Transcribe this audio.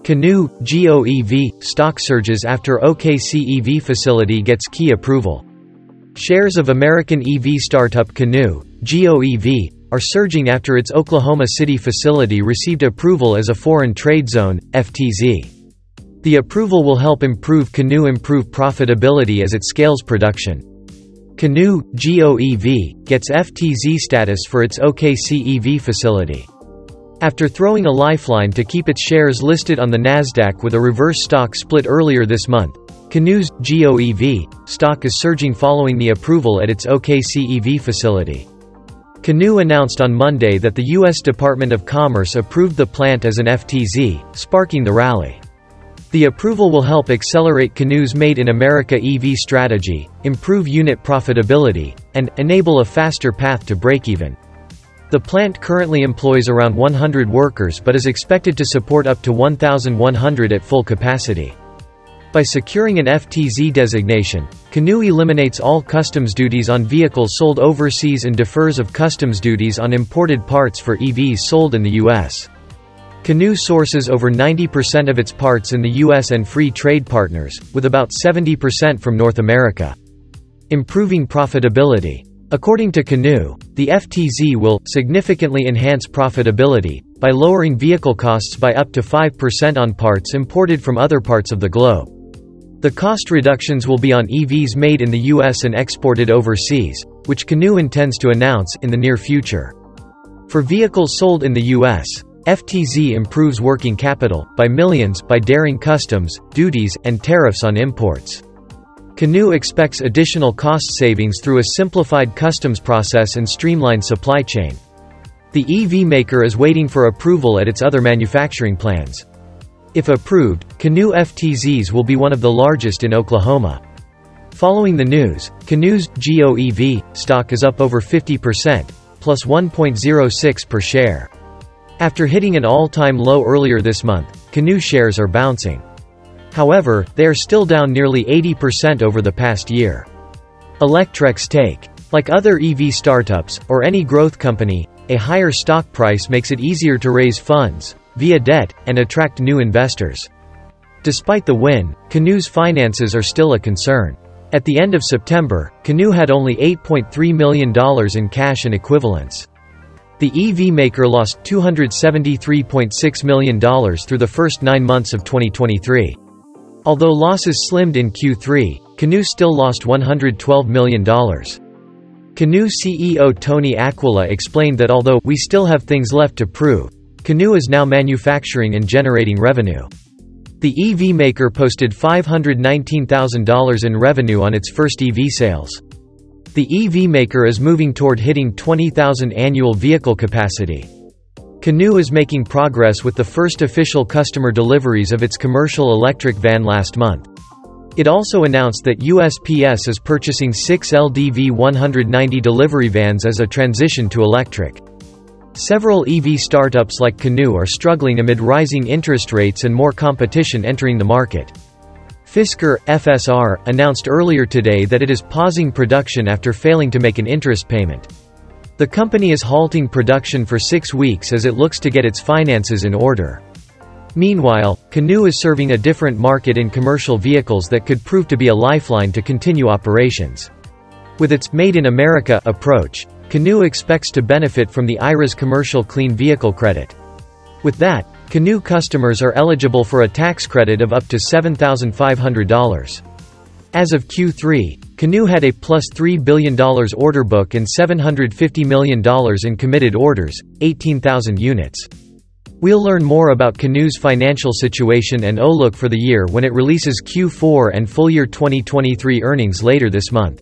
Canoo, GOEV, stock surges after OKC EV facility gets key approval. Shares of American EV startup Canoo, GOEV, are surging after its Oklahoma City facility received approval as a foreign trade zone, FTZ. The approval will help Canoo improve profitability as it scales production. Canoo, GOEV, gets FTZ status for its OKC EV facility. After throwing a lifeline to keep its shares listed on the Nasdaq with a reverse stock split earlier this month, Canoo's GOEV stock is surging following the approval at its OKC EV facility. Canoo announced on Monday that the U.S. Department of Commerce approved the plant as an FTZ, sparking the rally. The approval will help accelerate Canoo's Made in America EV strategy, improve unit profitability, and enable a faster path to break-even. The plant currently employs around 100 workers but is expected to support up to 1,100 at full capacity. By securing an FTZ designation, Canoo eliminates all customs duties on vehicles sold overseas and defers of customs duties on imported parts for EVs sold in the U.S. Canoo sources over 90% of its parts in the U.S. and free trade partners, with about 70% from North America. Improving profitability. According to Canoo, the FTZ will significantly enhance profitability by lowering vehicle costs by up to 5% on parts imported from other parts of the globe. The cost reductions will be on EVs made in the US and exported overseas, which Canoo intends to announce in the near future. For vehicles sold in the US, FTZ improves working capital by millions by daring customs, duties, and tariffs on imports. Canoo expects additional cost savings through a simplified customs process and streamlined supply chain. The EV maker is waiting for approval at its other manufacturing plants. If approved, Canoo FTZs will be one of the largest in Oklahoma. Following the news, Canoo's GOEV stock is up over 50%, plus 1.06 per share. After hitting an all-time low earlier this month, Canoo shares are bouncing. However, they are still down nearly 80% over the past year. Electrek's take. Like other EV startups, or any growth company, a higher stock price makes it easier to raise funds, via debt, and attract new investors. Despite the win, Canoo's finances are still a concern. At the end of September, Canoo had only $8.3 million in cash and equivalents. The EV maker lost $273.6 million through the first 9 months of 2023. Although losses slimmed in Q3, Canoo still lost $112 million. Canoo CEO Tony Aquila explained that although we still have things left to prove, Canoo is now manufacturing and generating revenue. The EV maker posted $519,000 in revenue on its first EV sales. The EV maker is moving toward hitting 20,000 annual vehicle capacity. Canoo is making progress with the first official customer deliveries of its commercial electric van last month. It also announced that USPS is purchasing 6 LDV 190 delivery vans as a transition to electric. Several EV startups like Canoo are struggling amid rising interest rates and more competition entering the market. Fisker, FSR, announced earlier today that it is pausing production after failing to make an interest payment. The company is halting production for 6 weeks as it looks to get its finances in order. Meanwhile, Canoo is serving a different market in commercial vehicles that could prove to be a lifeline to continue operations. With its Made in America approach, Canoo expects to benefit from the IRA's Commercial Clean Vehicle Credit. With that, Canoo customers are eligible for a tax credit of up to $7,500. As of Q3, Canoo had a plus $3 billion order book and $750 million in committed orders, 18,000 units. We'll learn more about Canoo's financial situation and outlook for the year when it releases Q4 and full year 2023 earnings later this month.